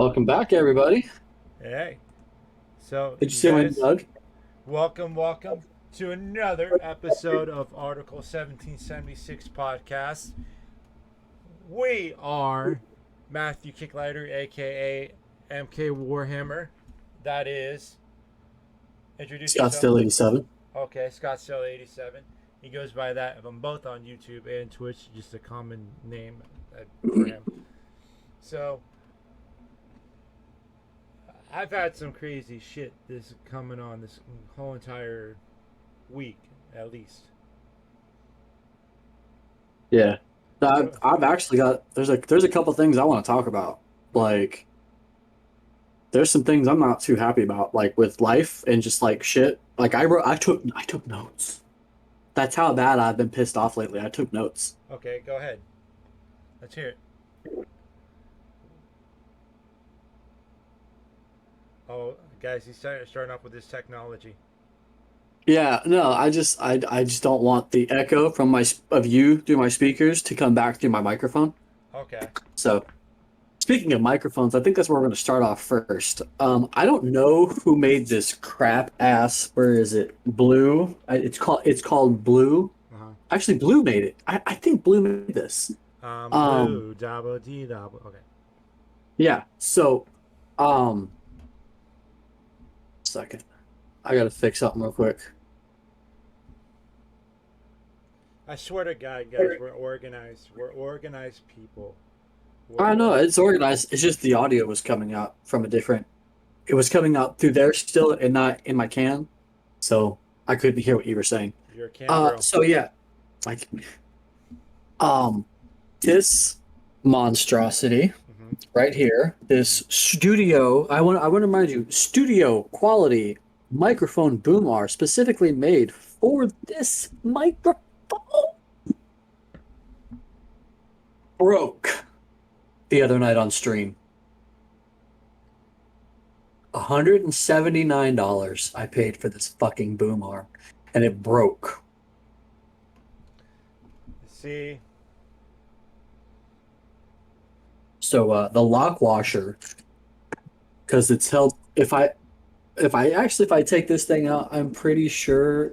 Welcome back, everybody. Hey, so Did you you see my guys, Doug? welcome to another episode of Article 1776 podcast. We are Matthew Kicklighter, aka MK Warhammer. That is, introduce yourself. Scottsdale87. Okay, scottsdale87. He goes by that. I'm both on YouTube and Twitch, just a common name for him. So, I've had some crazy shit this coming on this whole entire week, at least. Yeah. I've, So, I've actually got there's a couple things I want to talk about. Like there's some things I'm not too happy about, like with life and just like shit. Like I took notes. That's how bad I've been pissed off lately. I took notes. okay, go ahead. Let's hear it. Oh, guys, he's starting off with this technology. Yeah, no, I just don't want the echo from of you through my speakers to come back through my microphone. Okay. So speaking of microphones, I think that's where we're going to start off first. I don't know who made this crap ass. Where is it? Blue. It's called Blue. Uh Actually, Blue made it. I think Blue made this. huh. Um, Blue, double D, double. Okay. yeah. So, um, second, I gotta fix something real quick. I swear to God, guys, we're organized. We're organized people. We're I know or- it's organized. It's just the audio was coming out from a different. It was coming out through there still, and not in my can, so I couldn't hear what you were saying. You're a can bro. So yeah, like Um, this monstrosity Mm-hmm. right here, Mm-hmm. this studio, I want to remind you, studio quality microphone boom are specifically made for this microphone. Broke the other night on stream. $179 I paid for this fucking boom arm, and it broke. See, So the lock washer, because it's held. If I take this thing out, I'm pretty sure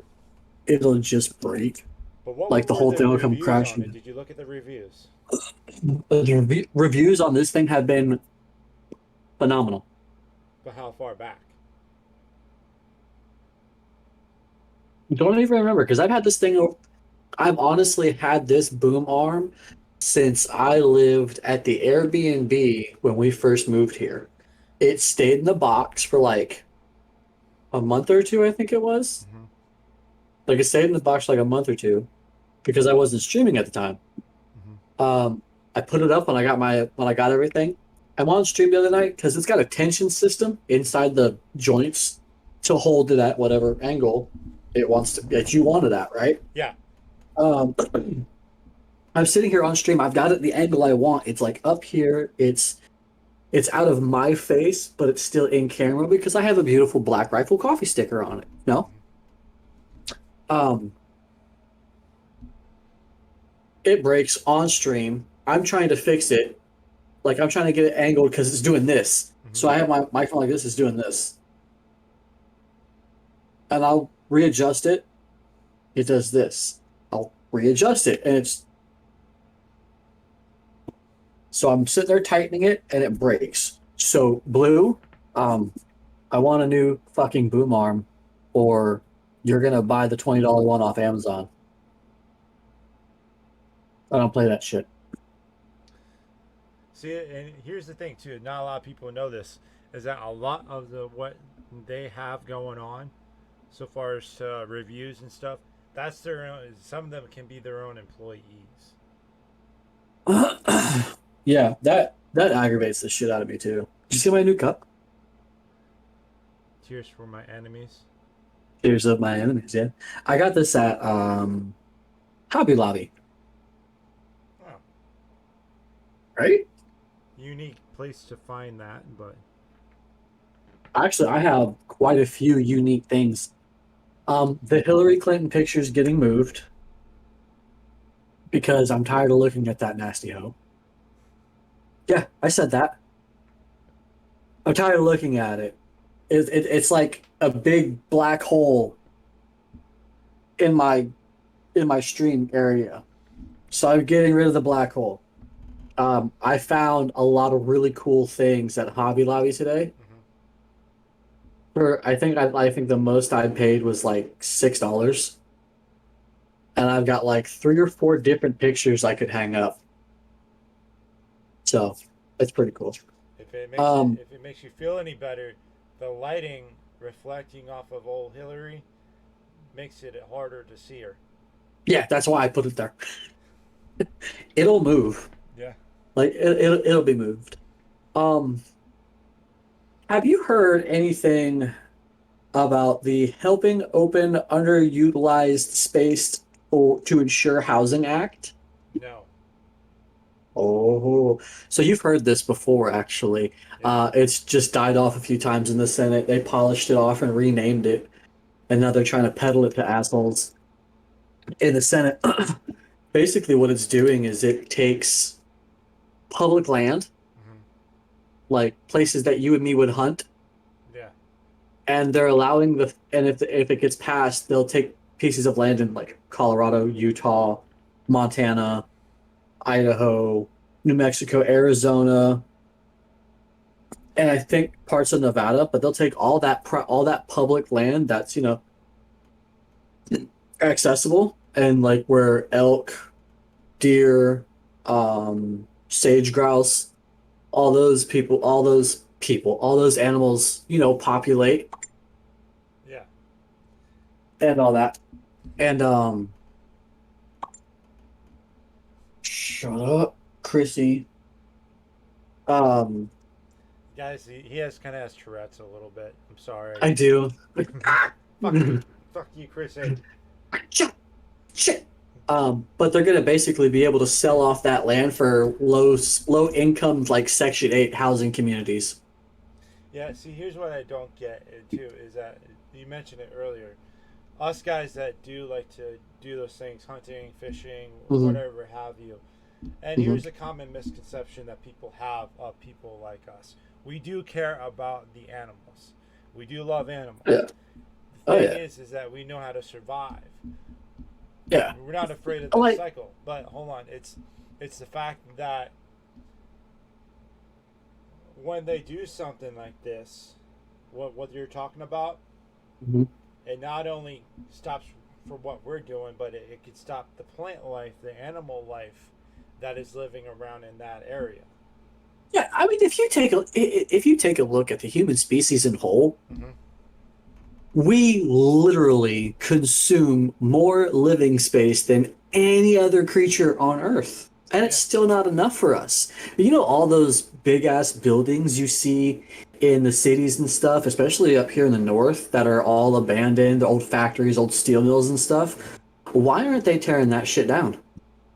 it'll just break. but what Like the were whole the thing will come reviews on it? crashing. Did you look at the reviews? The reviews on this thing have been phenomenal. But how far back? Don't even remember because I've had this thing. I've honestly had this boom arm since I lived at the Airbnb when we first moved here. It stayed in the box for like a month or two, I think it was. Mm-hmm. Like it stayed in the box for like a month or two because I wasn't streaming at the time. Mm-hmm. I put it up when I got everything. I'm on stream the other night because it's got a tension system inside the joints to hold it at whatever angle it wants to that you want it at, right? Yeah. Um, I'm sitting here on stream. I've got it the angle I want. It's like up here. It's out of my face, but it's still in camera because I have a beautiful Black Rifle coffee sticker on it. No, um, it breaks on stream. I'm trying to fix it. Like I'm trying to get it angled because it's doing this. Mm-hmm. So I have my microphone like this is doing this, and I'll readjust it. It does this. I'll readjust it, and it's so I'm sitting there tightening it, and it breaks. So Blue, um, I want a new fucking boom arm, or you're gonna buy the $20 one off Amazon. I don't play that shit. See, and here's the thing too. Not a lot of people know this. Is that a lot of the what they have going on, so far as reviews and stuff. That's their own. Some of them can be their own employees. Yeah, that aggravates the shit out of me too. Did you see my new cup? Tears for my enemies. Tears of my enemies. Yeah, I got this at Hobby Lobby. Oh, Right? unique place to find that, but Actually, I have quite a few unique things. The Hillary Clinton picture's getting moved because I'm tired of looking at that nasty hoe. Yeah, I said that. I'm tired of looking at it. It's like a big black hole in my stream area. So I'm getting rid of the black hole. I found a lot of really cool things at Hobby Lobby today. Hmm. For I think the most I paid was like $6, and I've got like three or four different pictures I could hang up. So it's pretty cool. Um, If it makes you feel any better, the lighting reflecting off of old Hillary makes it harder to see her. yeah, that's why I put it there. It'll move. Yeah. Like it'll be moved. Um, have you heard anything about the Helping Open Underutilized Space to Ensure Housing Act? No. Oh, so you've heard this before, actually. Yeah. It's just died off a few times in the Senate. They polished it off and renamed it, and now they're trying to peddle it to assholes in the Senate. Basically, what it's doing is it takes public land, Hmm. like places that you and me would hunt, Yeah. and they're allowing and if it gets passed, they'll take pieces of land in like Colorado, Utah, Montana, Idaho, New Mexico, Arizona, and I think parts of Nevada, but they'll take all that public land that's, accessible, and like where elk, deer, sage grouse, all those animals, populate Yeah. and all that. And shut up, Chrissy. Um, Guys, he has kind of has Tourette's a little bit. I'm sorry. I do. Fuck you. Fuck you, Chris A. Shit, shit. But they're gonna basically be able to sell off that land for low income like Section 8 housing communities. Yeah, see, here's what I don't get too is that you mentioned it earlier. Us guys that do like to do those things, hunting, fishing, Hmm. whatever have you. And Hmm. here's a common misconception that people have of people like us. We do care about the animals. We do love animals. Yeah. The Oh thing yeah. is that we know how to survive. Yeah. We're not afraid of the Like, cycle. But hold on, it's the fact that when they do something like this, what you're talking about, mhm. it not only stops for what we're doing, but it could stop the plant life, the animal life that is living around in that area. Yeah. I mean, if you take a look at the human species in whole, Mm-hmm. we literally consume more living space than any other creature on Earth. And it's Yeah. still not enough for us. You know, all those big ass buildings you see in the cities and stuff, especially up here in the north, that are all abandoned, old factories, old steel mills and stuff. Why aren't they tearing that shit down?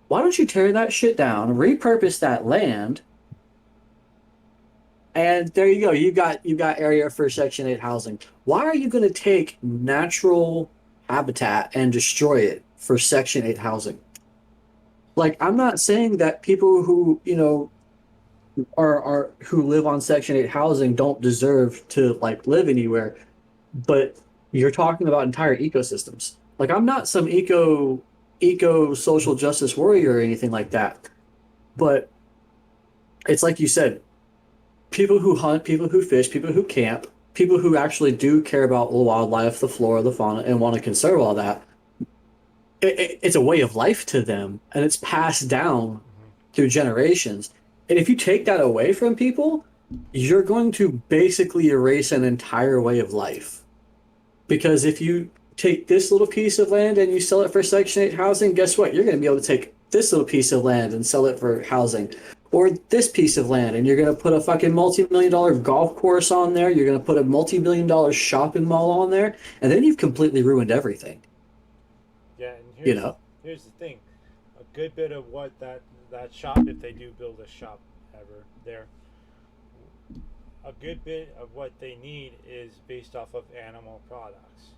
Why don't you tear that shit down, repurpose that land, and there you go. You got area for Section 8 housing. Why are you going to take natural habitat and destroy it for Section 8 housing? Like, I'm not saying that people who, are who live on Section 8 housing don't deserve to like live anywhere, but you're talking about entire ecosystems. Like, I'm not some eco social justice warrior or anything like that, but it's like you said, people who hunt, people who fish, people who camp, people who actually do care about the wildlife, the flora, the fauna, and want to conserve all that, it's a way of life to them, and it's passed down Mm-hmm. through generations. And if you take that away from people, you're going to basically erase an entire way of life. Because if you take this little piece of land and you sell it for Section 8 housing, guess what? You're going to be able to take this little piece of land and sell it for housing. Or this piece of land, and you're going to put a fucking multi-million-dollar golf course on there. You're going to put a multi-million-dollar shopping mall on there. And then you've completely ruined everything, Yeah, and you know? here's the thing, a good bit of what that shop, if they do build a shop ever there, a good bit of what they need is based off of animal products.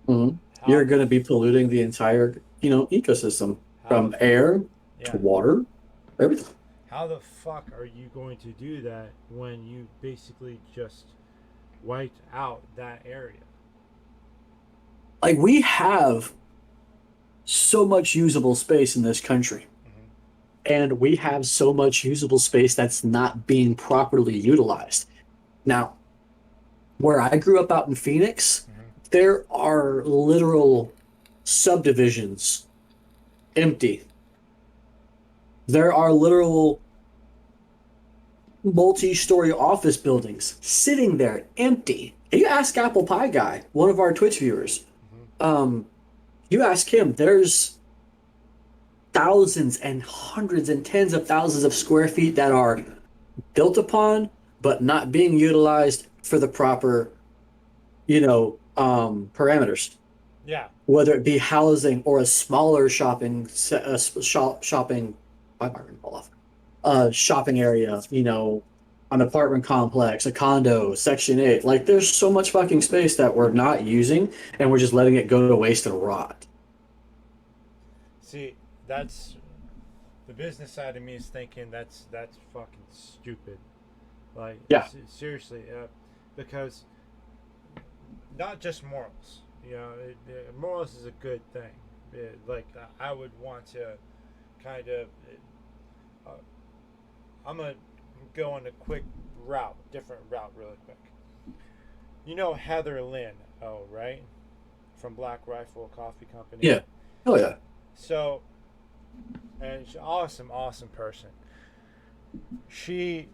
Mhm. How You're the going to be polluting the entire, ecosystem how the from air to yeah water, everything. How the fuck are you going to do that when you basically just wiped out that area? Like we have so much usable space in this country, Mm-hmm. and we have so much usable space that's not being properly utilized. Now, where I grew up out in Phoenix, Mm-hmm. there are literal subdivisions empty. There are literal multi-story office buildings sitting there empty. And you ask Apple Pie Guy, one of our Twitch viewers, Mm-hmm. um, you ask him, there's thousands and hundreds and tens of thousands of square feet that are built upon but not being utilized for the proper, parameters, Yeah. whether it be housing or a smaller shopping, why am I going to fall off? Shopping area, an apartment complex, a condo, Section 8. Like, there's so much fucking space that we're not using, and we're just letting it go to waste and rot. See, that's the business side of me is thinking that's fucking stupid. Like Yeah. seriously, because not just morals. Morals is a good thing. Like I would want to kind of. Uh, I'm gonna go on a quick different route, really quick. You know Heather Lynn, oh right, from Black Rifle Coffee Company. Yeah. Oh, yeah. So, and she's awesome, awesome person. She,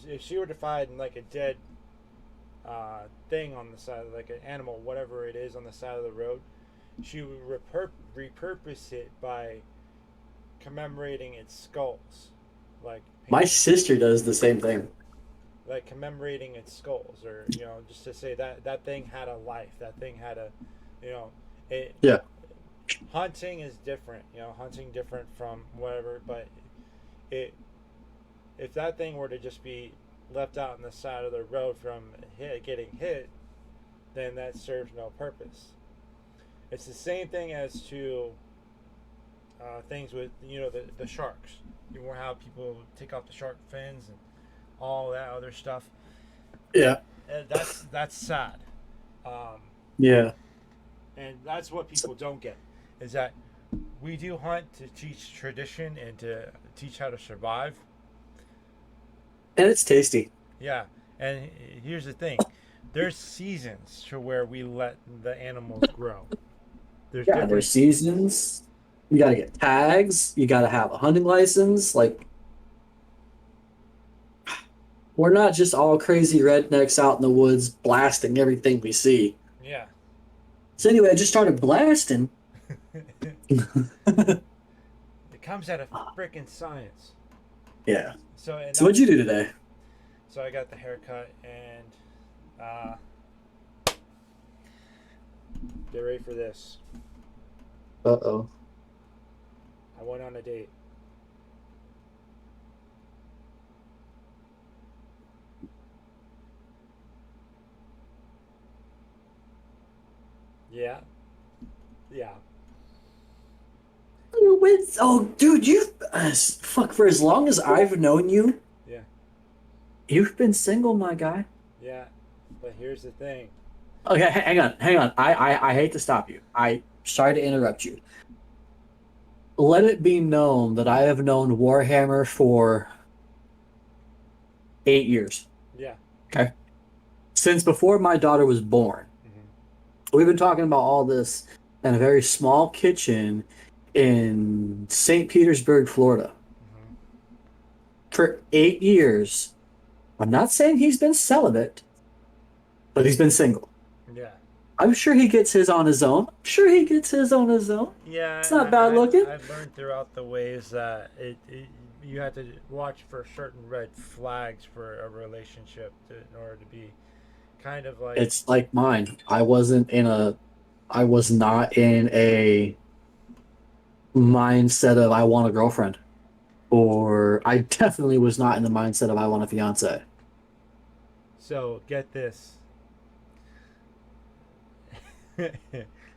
if she were to find like a dead thing on the side, like an animal, whatever it is on the side of the road, she would repurpose it by commemorating its skulls, like My painting, sister does the same thing. like commemorating its skulls, or just to say that that thing had a life, that thing had a, you know, it. Yeah. Hunting is different, hunting different from whatever, but it if that thing were to just be left out on the side of the road from getting hit, then that serves no purpose. It's the same thing as to things with the sharks. You want how people take off the shark fins and all that other stuff. Yeah. And that's sad, um, Yeah. and that's what people don't get is that we do hunt to teach tradition and to teach how to survive. And it's tasty. Yeah, and here's the thing: there's seasons to where we let the animals grow. There's Yeah, different. there's seasons. You got to get tags. You got to have a hunting license. Like, we're not just all crazy rednecks out in the woods blasting everything we see. Yeah. So anyway, I just started blasting. It comes out of freaking science. Yeah. So and So what'd you do today? so I got the haircut and uh, get ready for this. Uh-oh. I went on a date. Yeah. Yeah. Oh, dude, fuck, for as long as I've known you, Yeah. you've been single, my guy. Yeah. But here's the thing. Okay, hang on. I hate to stop you. I sorry to interrupt you. Let it be known that I have known Warhammer for 8 years. Yeah. Okay. Since before my daughter was born. Mm-hmm. We've been talking about all this in a very small kitchen in St. Petersburg, Florida. Mm-hmm. For 8 years. I'm not saying he's been celibate, but he's been single. Yeah. I'm sure he gets his on his own. I'm sure he gets his on his own. Yeah, It's and not bad looking. I've learned throughout the ways that you have to watch for certain red flags for a relationship in order to be kind of like It's like mine. I was not in a mindset of I want a girlfriend. Or I definitely was not in the mindset of I want a fiance. so. Get this.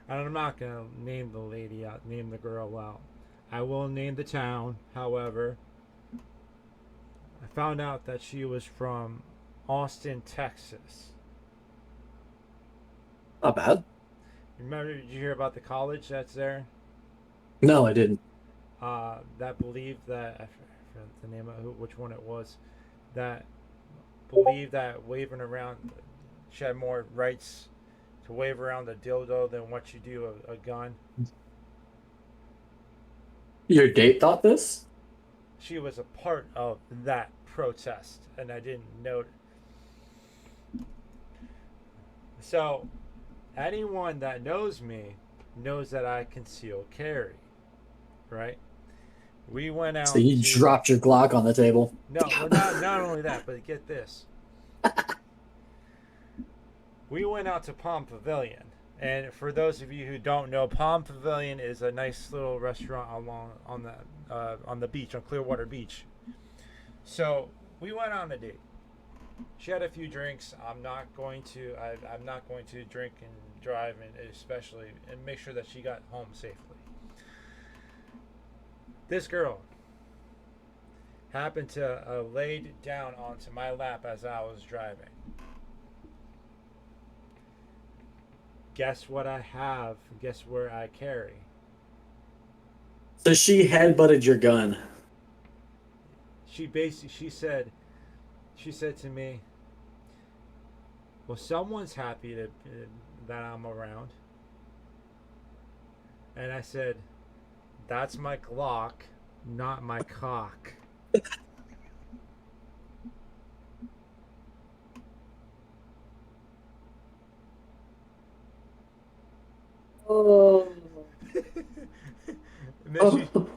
I'm not gonna name the lady out, name the girl out. I will name the town, however. I found out that she was from Austin, Texas. Not bad. Remember, did you hear about the college that's there? No, I didn't. That believed that I forgot the name of which one it was. That believed that waving around, she had more rights to wave around a dildo than what you do a gun. Your date thought this? She was a part of that protest, and I didn't know. So, anyone that knows me knows that I conceal carry, right? We went So out you to dropped your Glock on the table. no, well, not only that, but get this. We went out to Palm Pavilion, and for those of you who don't know, Palm Pavilion is a nice little restaurant along on the beach on Clearwater Beach. So we went on a date. She had a few drinks. I'm not going to drink and drive, and especially and make sure that she got home safely. This girl happened to laid down onto my lap as I was driving. Guess what I have? Guess where I carry? So she headbutted your gun. She said to me, "Well, someone's happy that I'm around." And I said, "That's my Glock, not my cock." Oh. And then Oh.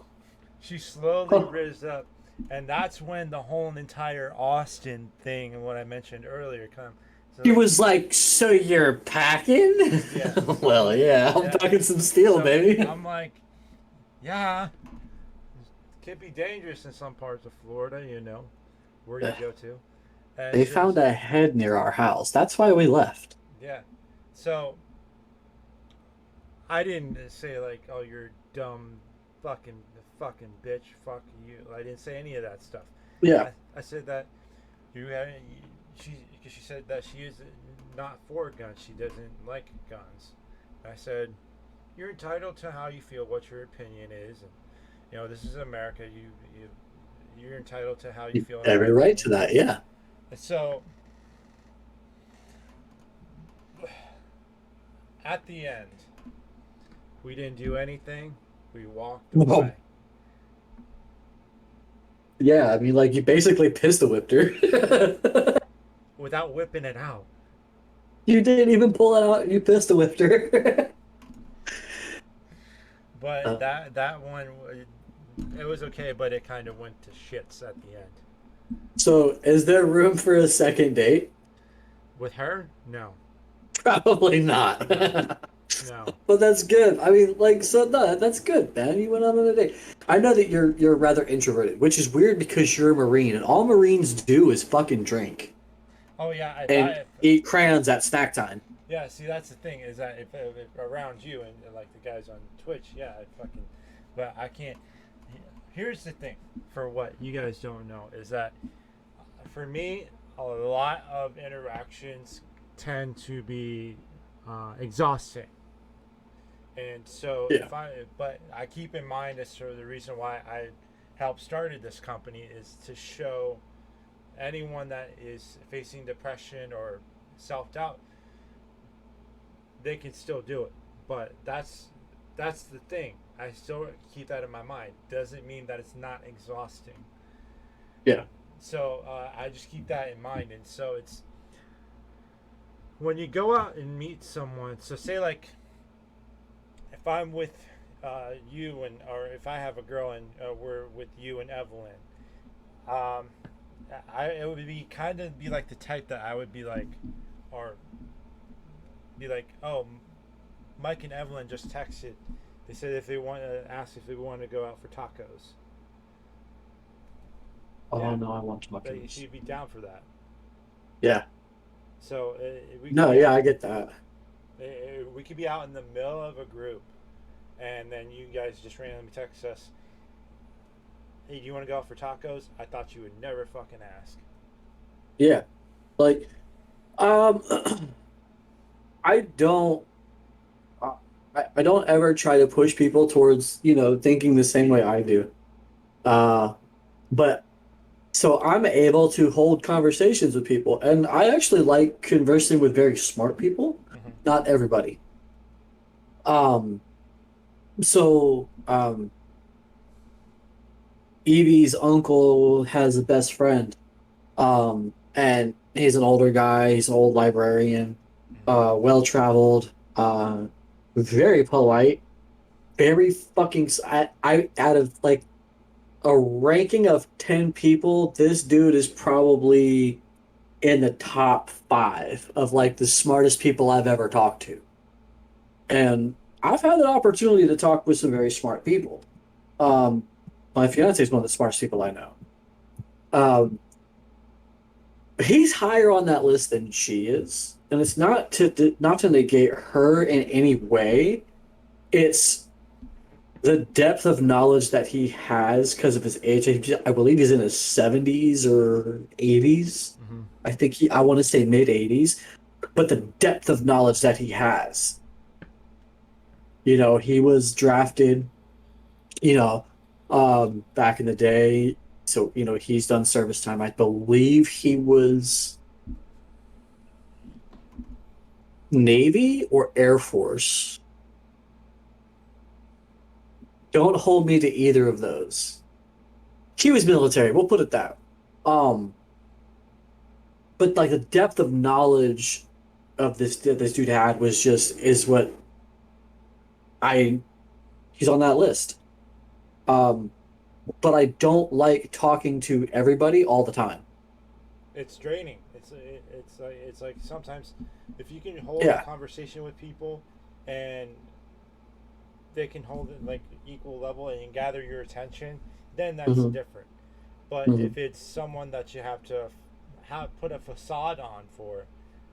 she slowly raised up, and that's when the whole entire Austin thing and what I mentioned earlier come. So He like, was like, "So you're packing?" yeah, Well, yeah, I'm yeah. talking some steel, So baby. I'm like, yeah, it could be dangerous in some parts of Florida, where you go to. And They she was, found a head near our house. That's why we left. yeah. So I didn't say like, "Oh, you're dumb, fucking bitch, fuck you." I didn't say any of that stuff. Yeah. I said that you had she said that she is not for guns. She doesn't like guns. I said you're entitled to how you feel, what your opinion is, and this is America. You're entitled to how you feel and Every everything. right to that, yeah. So at the end, we didn't do anything. We walked Well, away. yeah, I mean, like, you basically pistol whipped her. Without whipping it out. You didn't even pull it out, you pistol whipped her. But Uh, that one, it was okay, but it kind of went to shits at the end. so, is there room for a second date? With her, no, Probably not. no, no. But that's good. I mean, like, so no, that's good, man. You went on a date. I know that you're rather introverted, which is weird because you're a Marine, and all Marines do is fucking drink Oh yeah, if and I, eat crayons at snack time. yeah. See, that's the thing is that if around you and like the guys on Twitch, yeah, I fucking, but I can't. Here's the thing, for what you guys don't know is that for me, a lot of interactions tend to be exhausting. And so Yeah. but I keep in mind as sort of the reason why I helped started this company is to show anyone that is facing depression or self doubt, they can still do it. But that's the thing. I still keep that in my mind. Doesn't mean that it's not exhausting. Yeah. So I just keep that in mind. And so it's when you go out and meet someone. So say like if I'm with you and or if I have a girl and we're with you and Evelyn, um, it would be kind of be like the type that I would be like, or be like, oh, Mike and Evelyn just texted. They said if they want to ask if they want to go out for tacos. Oh Yeah, no, I want that tacos. she'd be down for that. Yeah. So we could No, be yeah, out. I get that. We could be out in the middle of a group, and then you guys just randomly text us, Hey, do you want to go out for tacos? I thought you would never fucking ask. Yeah. Like, um, I don't, uh, I don't ever try to push people towards, thinking the same way I do. Uh, but so I'm able to hold conversations with people, and I actually like conversing with very smart people, Mm-hmm. not everybody. Um, Evie's uncle has a best friend. And he's an older guy, he's an old librarian, Mm-hmm. well traveled, very polite, very fucking. I out of like a ranking of 10 people, this dude is probably in the top five of like the smartest people I've ever talked to. And I've had the opportunity to talk with some very smart people. Um, my fiance is one of the smartest people I know. Um, he's higher on that list than she is, and it's not to negate her in any way. It's the depth of knowledge that he has because of his age. I believe he's in his 70s or 80s. Mm-hmm. I want to say mid 80s, but the depth of knowledge that he has. He was drafted, you know, back in the day. So, he's done service time. I believe he was Navy or Air Force. Don't hold me to either of those. He was military, we'll put it that. Um, but like the depth of knowledge of this that this dude had was just is what I he's on that list. Um, but I don't like talking to everybody all the time. It's draining. It's like sometimes if you can hold a Yeah. conversation with people and they can hold it like equal level and gather your attention, then that's Hmm. different. But Hmm. if it's someone that you have to put a facade on for,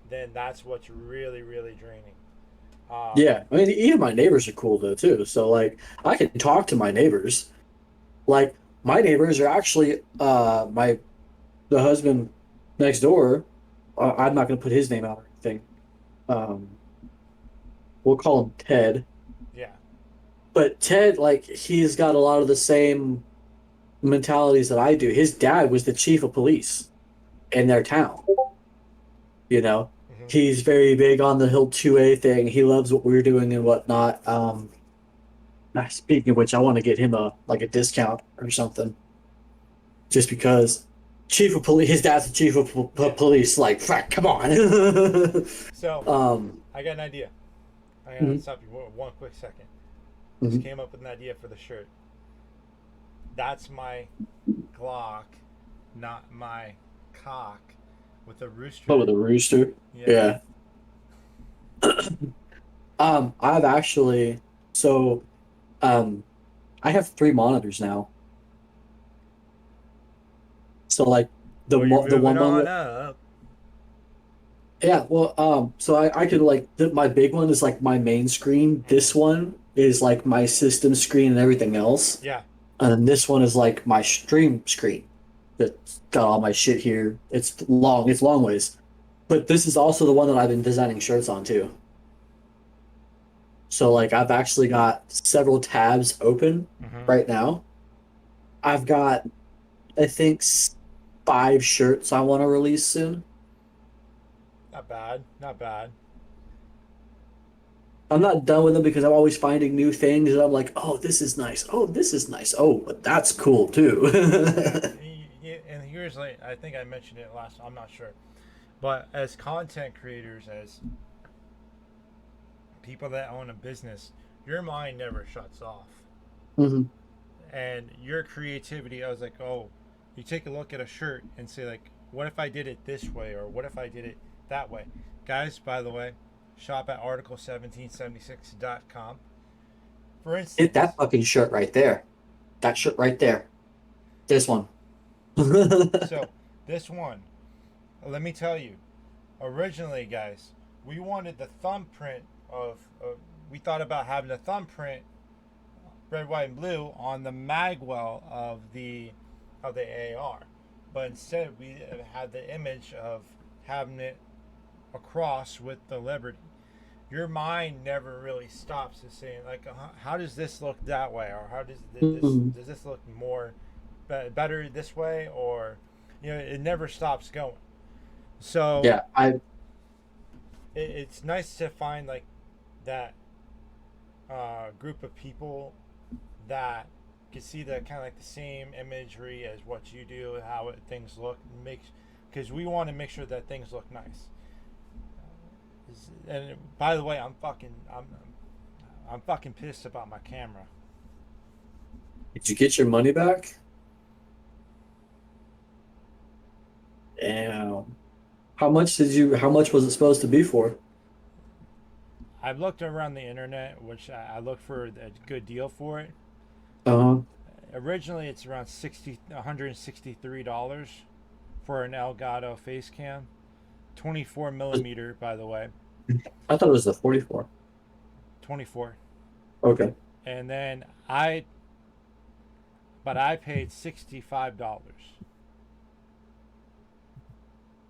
then that's what's really really draining. Um, Yeah. I mean, even my neighbors are cool though too. So like, I can talk to my neighbors. Like, my neighbors are actually my the husband next door. I'm not going to put his name out or anything. Um, we'll call him Ted. yeah. But Ted, like, he's got a lot of the same mentalities that I do. His dad was the chief of police in their town. You know, Hmm. he's very big on the Hill 2A thing. He loves what we're doing and whatnot. Speaking of which, I want to get him a discount or something, just because chief of police. His dad's the chief of Yeah. police. Like, fuck, come on. So um, I got an idea. I gotta mhm, stop you one quick second. Just mhm. came up with an idea for the shirt. That's my Glock, not my cock, with a But with rooster. a rooster, Yeah. yeah. I've actually so um I have three monitors now. So like Well, you're the moving one on monitor, up. yeah. Well, so I could like my big one is like my main screen. Hmm. This one is like my system screen and everything else, Yeah. and then this one is like my stream screen. That's got all my shit here. It's long. It's long ways. But this is also the one that I've been designing shirts on too. So like I've actually got several tabs open Hmm. right now. I've got I think five shirts I want to release soon. Not bad. Not bad. I'm not done with them because I'm always finding new things and I'm like, oh, this is nice. Oh, this is nice. Oh, but that's cool too. Yeah. And here's like I think I mentioned it last. I'm not sure, but as content creators, as people that own a business, your mind never shuts off. Hmm. And your creativity, I was like, oh, you take a look at a shirt and say, like, what if I did it this way? Or what if I did it that way? Guys, by the way, shop at article1776.com. For Hit that instance, fucking shirt right there. That shirt right there. This one. so this one, let me tell you, originally, guys, we wanted the thumbprint of we thought about having a thumbprint red, white, and blue on the magwell of the AR, but instead we had the image of having it across with the Liberty. Your mind never really stops to saying like, how does this look that way, or how Mhm. does this look more better this way, or it never stops going. So Yeah, I it's nice to find like that group of people that can see the kind of like the same imagery as what you do, how things look, makes because we want to make sure that things look nice. And by the way, I'm fucking pissed about my camera. did you get your money back? Damn. How much was it supposed to be for? I've looked around the internet, which I looked for a good deal for it. Uh-huh. Originally, it's around $163 for an Elgato face cam, 24 millimeter, by the way, I thought it was the 44. 24. Okay. And then I paid $65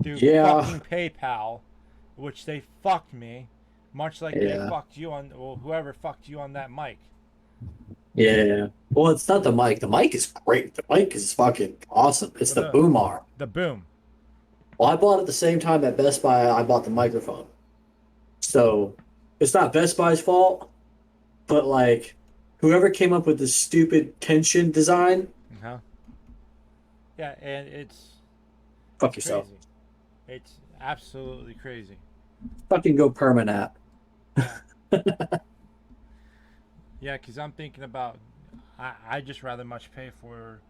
through Yeah. fucking PayPal, which they fucked me, much like they Yeah. fucked you on, well, whoever fucked you on that mic. Yeah. Well, it's not the mic. The mic is great. The mic is fucking awesome. It's Well, the boom arm. the boom. Well, I bought it at the same time at Best Buy I bought the microphone. So it's not Best Buy's fault, but like whoever came up with this stupid tension design, Uh-huh. Yeah, and fuck it's yourself. crazy. It's absolutely crazy. Fucking go permanent. Yeah. Yeah, because I'm thinking about, I just rather much pay for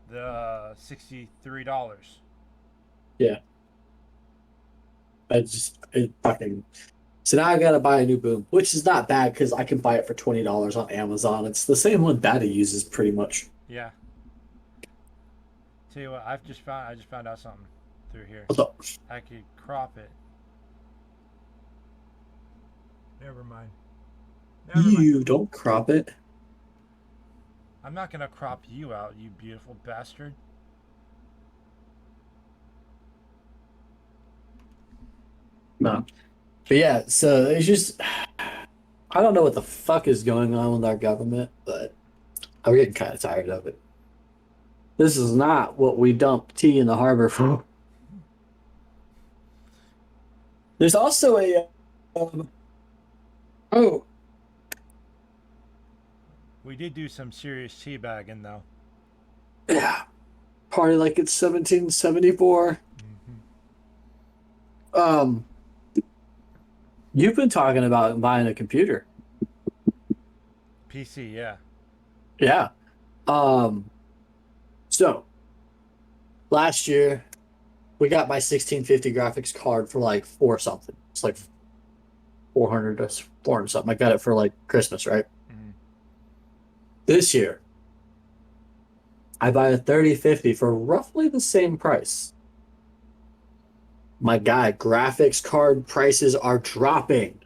the $63. Yeah. I just it fucking so now I gotta buy a new boom, which is not bad because I can buy it for $20 on Amazon. It's the same one Daddy uses pretty much. Yeah. Tell you what, I just found out something through here. What's up? I could crop it. Never mind. Never mind. You don't crop it. I'm not gonna crop you out, you beautiful bastard. No. But yeah, so it's just I don't know what the fuck is going on with our government, but I'm getting kind of tired of it. This is not what we dump tea in the harbor for. There's also a oh We did do some serious teabagging though. yeah, party like it's 1774. Mm-hmm. Um, you've been talking about buying a computer. PC, yeah. Yeah. Um, so last year we got my 1650 graphics card for like four something. It's like 400 to 400 something. I got it for like Christmas, right? Mm-hmm. This year I buy a 3050 for roughly the same price. My guy, graphics card prices are dropping.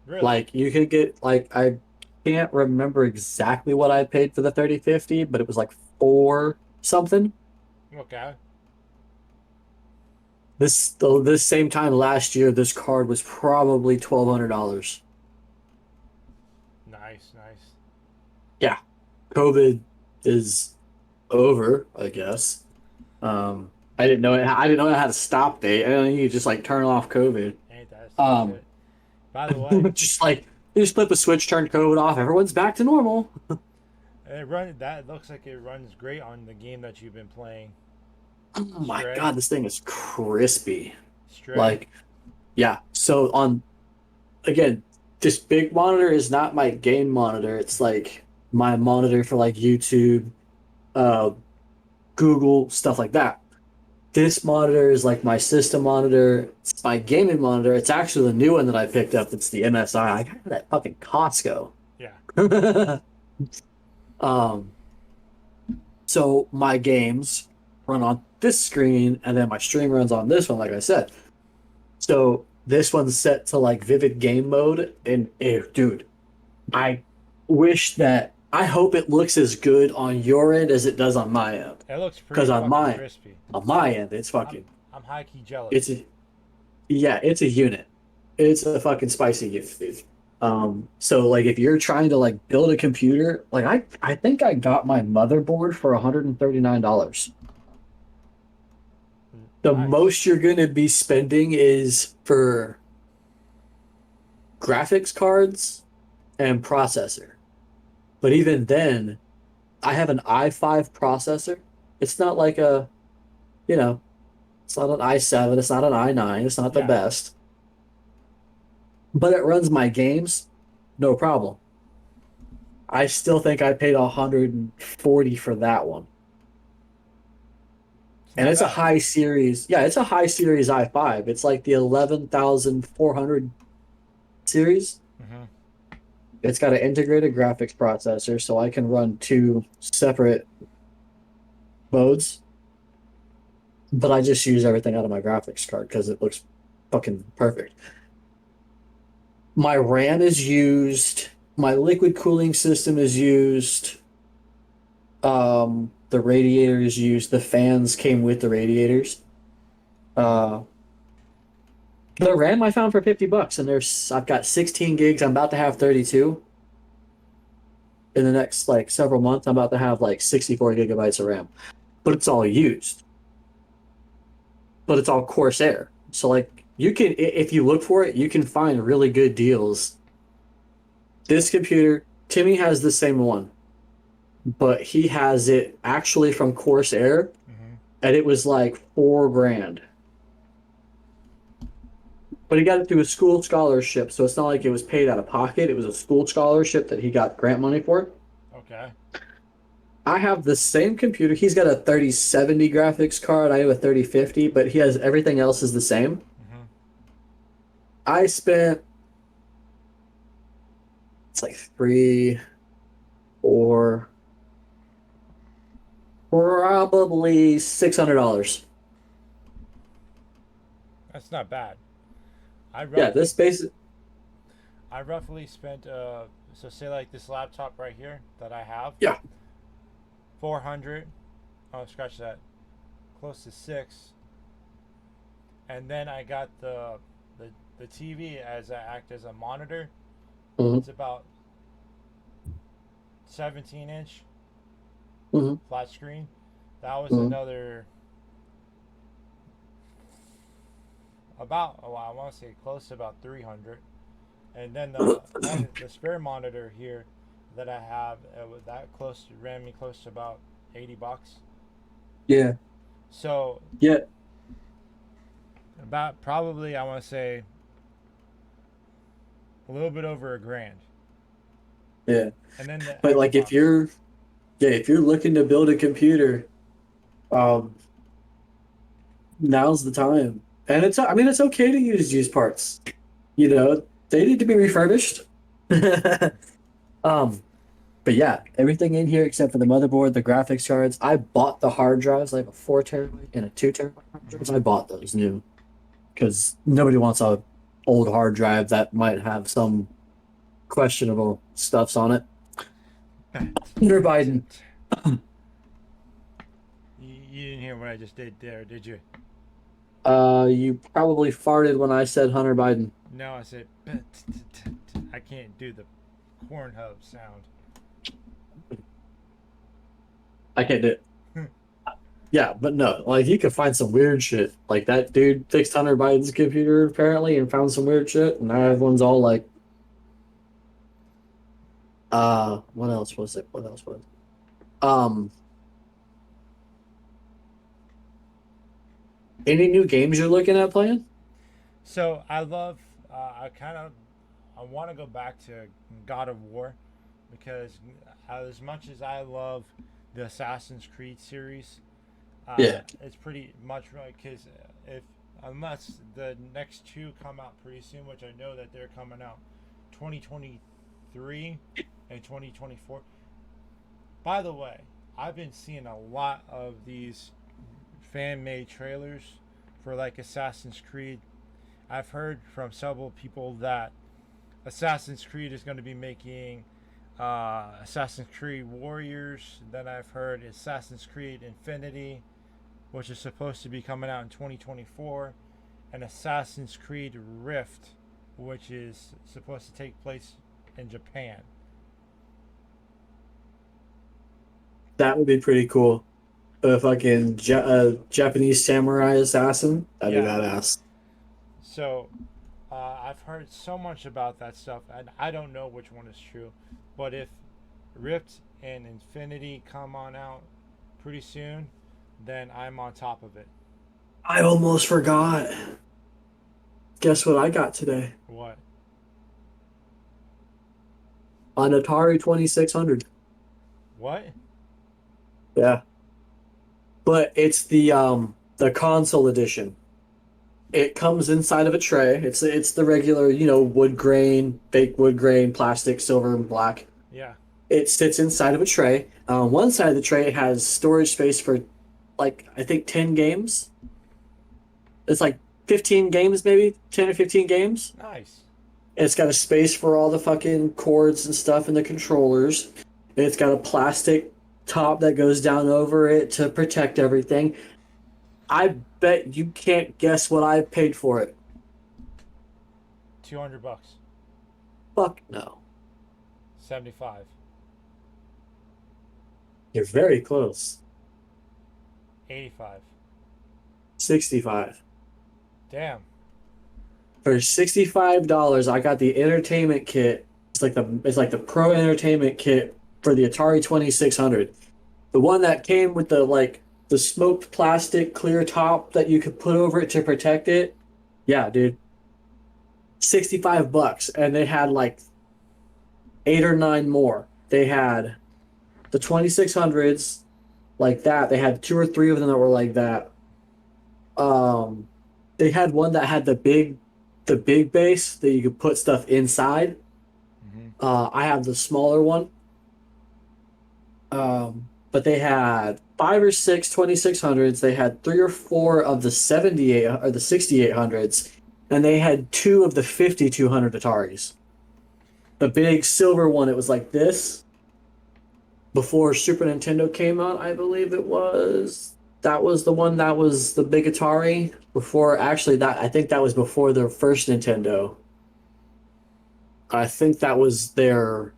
Really? Like you could get like I can't remember exactly what I paid for the 3050, but it was like four something. Okay. This same time last year, this card was probably $1,200. Nice, nice. Yeah, COVID is over, I guess. I didn't know it. I didn't know it had a stop date. I don't know you could just like turn off COVID. Ain't that some Um, shit? By the way, just like you just flip a switch, turn COVID off. Everyone's back to normal. that looks like it runs great on the game that you've been playing. Oh my Stray. God, this thing is crispy. Stray. Like, yeah. So on again, this big monitor is not my game monitor. It's like my monitor for like YouTube, uh, Google, stuff like that. This monitor is like my system monitor. It's my gaming monitor. It's actually the new one that I picked up. It's the MSI. I got it at fucking Costco. Yeah. um, so my games run on this screen, and then my stream runs on this one, like I said. So this one's set to like vivid game mode, and dude, I wish that I hope it looks as good on your end as it does on my end. It looks Because pretty fucking crispy. on my end, it's I'm fucking I'm high key it's jealous. a, yeah, it's a unit. It's a fucking spicy unit, dude. So like if you're trying to like build a computer, like I think I got my motherboard for $139. The Nice. most you're gonna be spending is for graphics cards and processor. But even then, I have an i5 processor. It's not like a, you know, it's not an i7, it's not an i9, it's not the Yeah. best, but it runs my games, no problem. I still think I paid 140 for that one. It's And not it's a bad. high series. Yeah, it's a high series i5. It's like the 11,400 series. Hmm. It's got an integrated graphics processor, so I can run two separate modes, but I just use everything out of my graphics card because it looks fucking perfect. My RAM is used, my liquid cooling system is used, the radiator is used, the fans came with the radiators. Uh, the RAM I found for 50 bucks, and there's I've got 16 gigs. I'm about to have 32 in the next like several months. I'm about to have like 64 gigabytes of RAM, but it's all used, but it's all Corsair. So like you can, if you look for it, you can find really good deals. This computer, Timmy has the same one, but he has it actually from Corsair, Hmm. and it was like 4 grand. But he got it through a school scholarship, so it's not like it was paid out of pocket. It was a school scholarship that he got grant money for. Okay. I have the same computer. He's got a 3070 graphics card. I have a 3050, but he has everything else is the same. Hmm. I spent it's like three, four, probably $600. That's not bad. I Yeah, roughly this base. I roughly spent so say like this laptop right here that I have, Yeah. 400. Oh, scratch that. Close to 6. And then I got the the TV as a act as a monitor. Hmm. It's about 17-inch Hmm. flat screen. That was Hmm. another about, oh, I want to say close to about 300. And then the spare monitor here that I have, that close ran me close to about 80 bucks. Yeah. So Yeah. about probably I want to say a little bit over a grand. Yeah. And then the But like Xbox. if you're looking to build a computer, um, now's the time. And it's I mean it's okay to use used parts. You know, they need to be refurbished. Um, but yeah, everything in here except for the motherboard, the graphics cards. I bought the hard drives. I have a 4 terabyte and a 2 terabyte hard drives. I Mm-hmm. bought those new because nobody wants a old hard drive that might have some questionable stuffs on it. Under Biden. You didn't hear what I just did there, did you? You probably farted when I said Hunter Biden. No, I said I can't do the corn hub sound. I can't do it. Yeah, but no, like you could find some weird shit. Like that dude fixed Hunter Biden's computer apparently and found some weird shit, and now everyone's all like, what else was it? What else was it? Any new games you're looking at playing? So I love. I kind of. I want to go back to God of War because as much as I love the Assassin's Creed series, Yeah. it's pretty much right because if unless the next two come out pretty soon, which I know that they're coming out 2023 and 2024. By the way, I've been seeing a lot of these fan made trailers for like Assassin's Creed. I've heard from several people that Assassin's Creed is going to be making Assassin's Creed Warriors. Then I've heard Assassin's Creed Infinity, which is supposed to be coming out in 2024, and Assassin's Creed Rift, which is supposed to take place in Japan. That would be pretty cool. A fucking Japanese samurai assassin. That'd be Yeah. badass. So I've heard so much about that stuff, and I don't know which one is true. But if Rift and Infinity come on out pretty soon, then I'm on top of it. I almost forgot. Guess what I got today? What? An Atari 2600. What? Yeah. But it's the console edition. It comes inside of a tray. It's the regular, wood grain, fake wood grain, plastic, silver, and black. Yeah. It sits inside of a tray. One side of the tray has storage space for, like, I think 10 games. It's like 15 games, maybe 10 or 15 games. Nice. And it's got a space for all the fucking cords and stuff and the controllers. And it's got a plastic top that goes down over it to protect everything. I bet you can't guess what I paid for it. $200. Fuck no. 75. You're very close. 85. 65. Damn. For $65, I got the entertainment kit. It's like the pro entertainment kit for the Atari 2600. The one that came with the smoked plastic clear top that you could put over it to protect it. Yeah, dude. $65, and they had like 8 or 9 more. They had the 2600s like that. They had 2 or 3 of them that were like that. Um, they had one that had the big base that you could put stuff inside. Mm-hmm. I have the smaller one. But they had 5 or 6 2600s. They had 3 or 4 of the 78 or the 6800s, and they had 2 of the 5200 Ataris. The big silver one, it was like this before Super Nintendo came out, I believe it was. That was the one that was the big Atari before. Actually, that I think that was before their first Nintendo. I think that was their.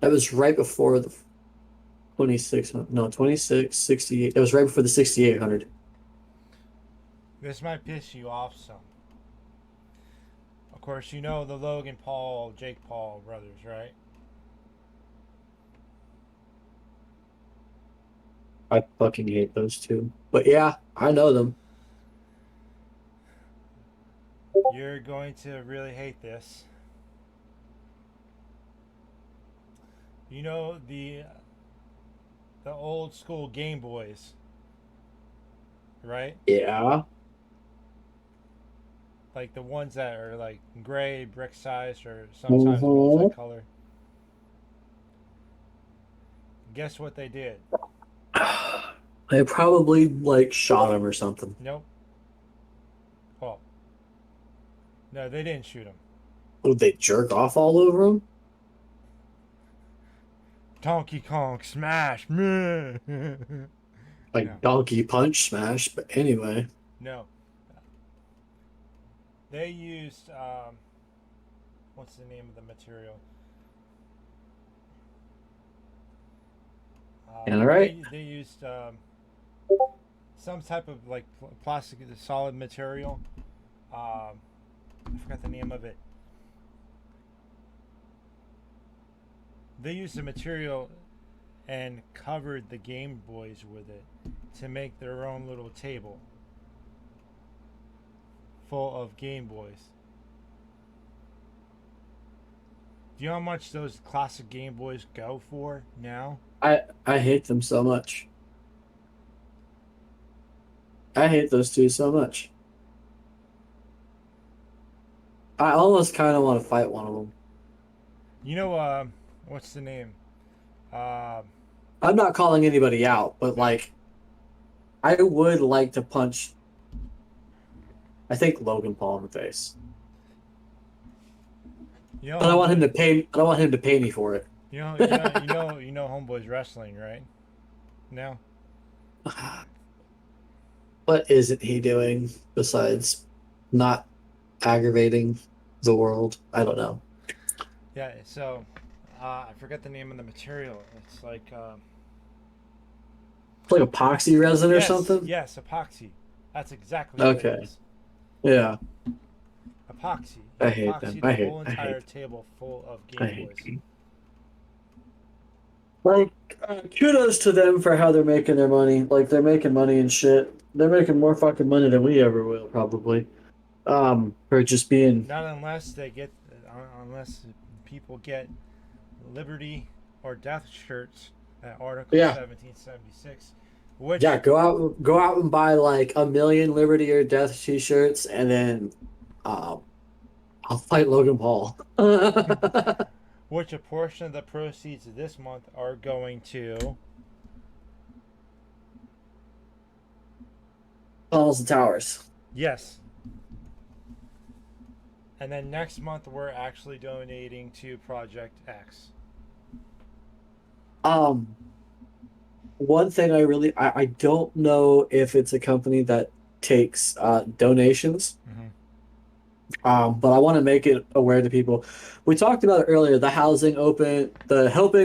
That was right before the 26. No, 26, 68. It was right before the 6800. This might piss you off some. Of course, you know the Logan Paul, Jake Paul brothers, right? I fucking hate those two. But yeah, I know them. You're going to really hate this. You know the old school Game Boys, right? Yeah. Like the ones that are like gray, brick size, or sometimes Mm-hmm. multicolor. Guess what they did? They probably like shot him or something. Nope. Oh, no, they didn't shoot him. Would they jerk off all over him? Donkey Kong smash. no, Like Donkey Punch Smash, but anyway. no. They used what's the name of the material? All right. They used some type of like plastic, solid material. I forgot the name of it. They used the material and covered the Game Boys with it to make their own little table full of Game Boys. Do you know how much those classic Game Boys go for now? I hate them so much. I hate those two so much. I almost kind of want to fight one of them. You know, what's the name? Uh, I'm not calling anybody out, but no. like, I would like to punch, I think, Logan Paul in the face. You know, But I want him homeboy. to pay. I don't want him to pay me for it. Homeboy's wrestling, right? Now, What isn't he doing besides not aggravating the world? I don't know. yeah. So, I forget the name of the material. It's like, Like epoxy resin or yes, something? yes, epoxy. That's exactly what it Okay. is. Yeah. Epoxy. He I hate them. epoxied the whole I hate entire table full of I Game hate Boys. them. Like, kudos to them for how they're making their money. Like, they're making money and shit. They're making more fucking money than we ever will, probably. For just being, Not unless they get, unless people get Liberty or Death shirts at Article yeah, 1776, yeah. which Go out and buy like a million Liberty or Death t-shirts, and then, um, I'll fight Logan Paul. which a portion of the proceeds this month are going to. Tunnels and towers. Yes. And then next month we're actually donating to Project X. Um, One thing I don't know if it's a company that takes donations. Mm-hmm. But I want to make it aware to people. We talked about it earlier, the helping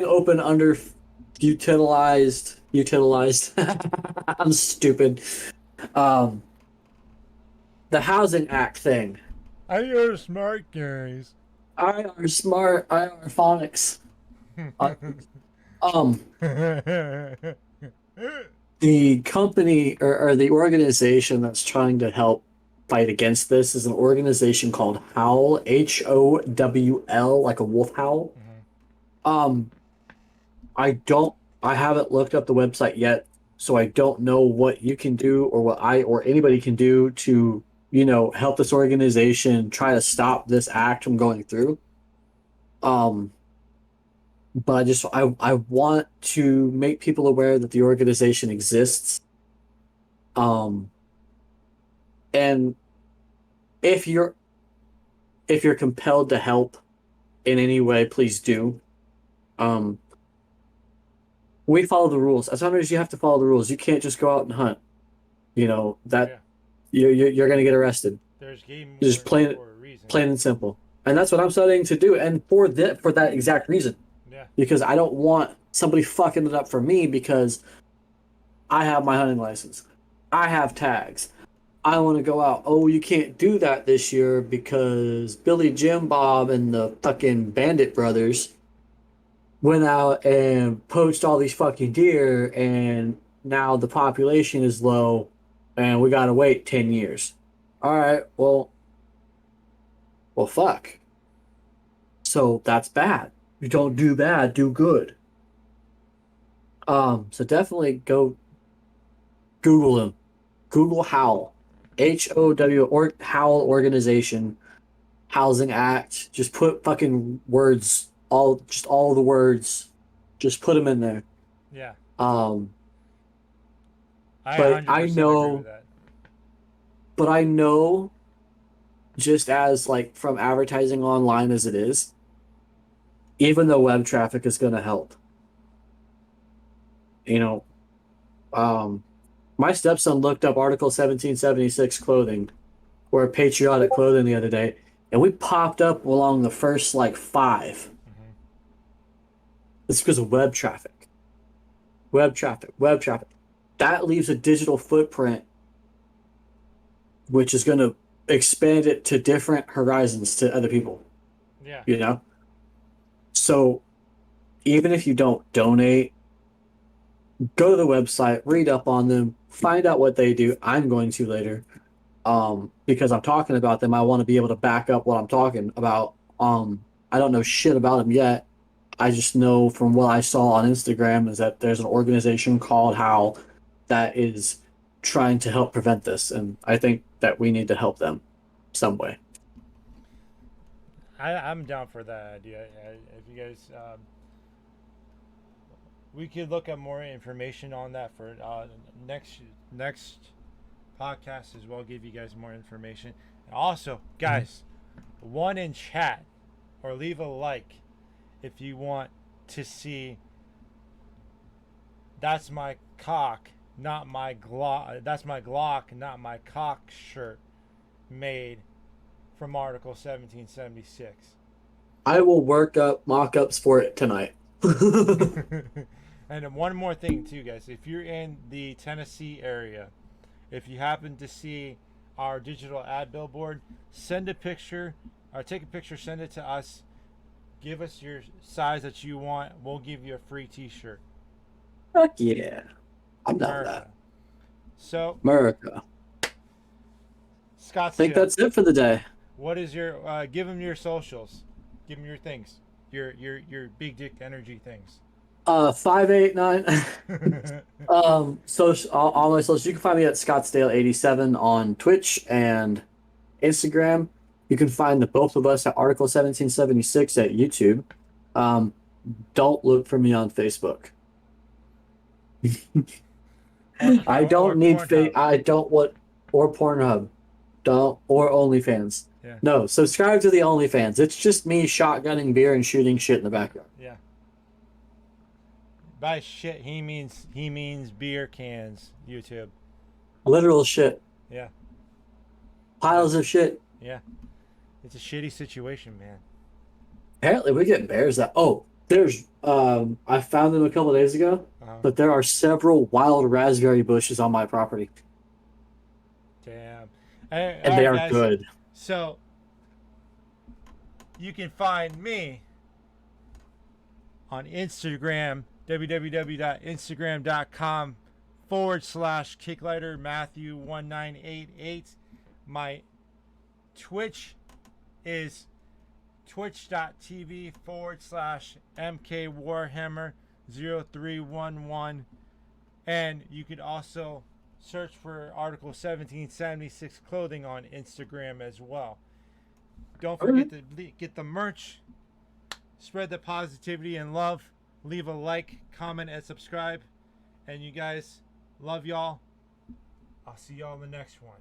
open utilized. I'm stupid. Um, the Housing Act thing. I are smart guys. I are smart. I are phonics. Uh, Um, the company or the organization that's trying to help fight against this is an organization called Howl, HOWL, like a wolf howl. Mm-hmm. Um, I don't, I haven't looked up the website yet, so I don't know what you can do or what I or anybody can do to, help this organization try to stop this act from going through. Um, but I want to make people aware that the organization exists. Um, and if you're if you're compelled to help in any way, please do. Um, we follow the rules. As hunters, you have to follow the rules. You can't just go out and hunt. That Yeah. you're going to get arrested. There's game Just wardens for a reason. plain and simple. And that's what I'm studying to do. And for that exact reason, Yeah. because I don't want somebody fucking it up for me because I have my hunting license. I have tags. I want to go out. Oh, you can't do that this year because Billy Jim Bob and the fucking Bandit brothers went out and poached all these fucking deer, and now the population is low, and we gotta wait 10 years. All right, well, fuck. So that's bad. You don't do bad, do good. So definitely go Google him. Google Howl, HOW or Howl organization, Housing Act. Just put fucking words, all the words. Just put them in there. Yeah. Um, I but 100% agree with that. I know, just as like from advertising online as it is, even though web traffic is going to help. You know, um, my stepson looked up Article 1776 clothing or patriotic clothing the other day, and we popped up along the first like five. Mm-hmm. It's because of web traffic. Web traffic, web traffic. That leaves a digital footprint, which is going to expand it to different horizons to other people, Yeah. you know? So even if you don't donate, go to the website, read up on them, find out what they do. I'm going to later. Because I'm talking about them, I want to be able to back up what I'm talking about. I don't know shit about them yet. I just know from what I saw on Instagram is that there's an organization called How that is trying to help prevent this, and I think that we need to help them some way. I'm down for that idea. If you guys, we could look at more information on that for next podcast as well. Give you guys more information. And also, guys, one in chat. or leave a like if you want to see that's my cock, not my Glock. That's my Glock, not my cock shirt made from Article 1776. I will work up mock-ups for it tonight. And one more thing too, guys. If you're in the Tennessee area, if you happen to see our digital ad billboard, send a picture or take a picture, send it to us. Give us your size that you want. We'll give you a free t-shirt. Fuck yeah. I'm down with America. that. So, America. I think Scottsdale, that's it for the day. what is your give them your socials. Give them your things. Your big dick energy things. 589. So all my socials, you can find me at scottsdale87 on Twitch and Instagram. You can find the both of us at Article 1776 at YouTube. Don't look for me on Facebook. I don't need I don't want or Pornhub. Don't or OnlyFans. Yeah. No, subscribe to the OnlyFans. It's just me shotgunning beer and shooting shit in the background. Yeah. By shit, he means beer cans. YouTube. Literal shit. Yeah. Piles of shit. Yeah. It's a shitty situation, man. Apparently, we get bears that. Oh, there's. I found them a couple days ago, but there are several wild raspberry bushes on my property, Damn. and they are good. So you can find me on Instagram, www.instagram.com/kicklighter Matthew1988. My Twitch is twitch.tv/MKWarhammer0311. And you could also search for Article 1776 clothing on Instagram as well. Don't forget to get the merch. Spread the positivity and love. Leave a like, comment, and subscribe. And you guys, love y'all. I'll see y'all in the next one.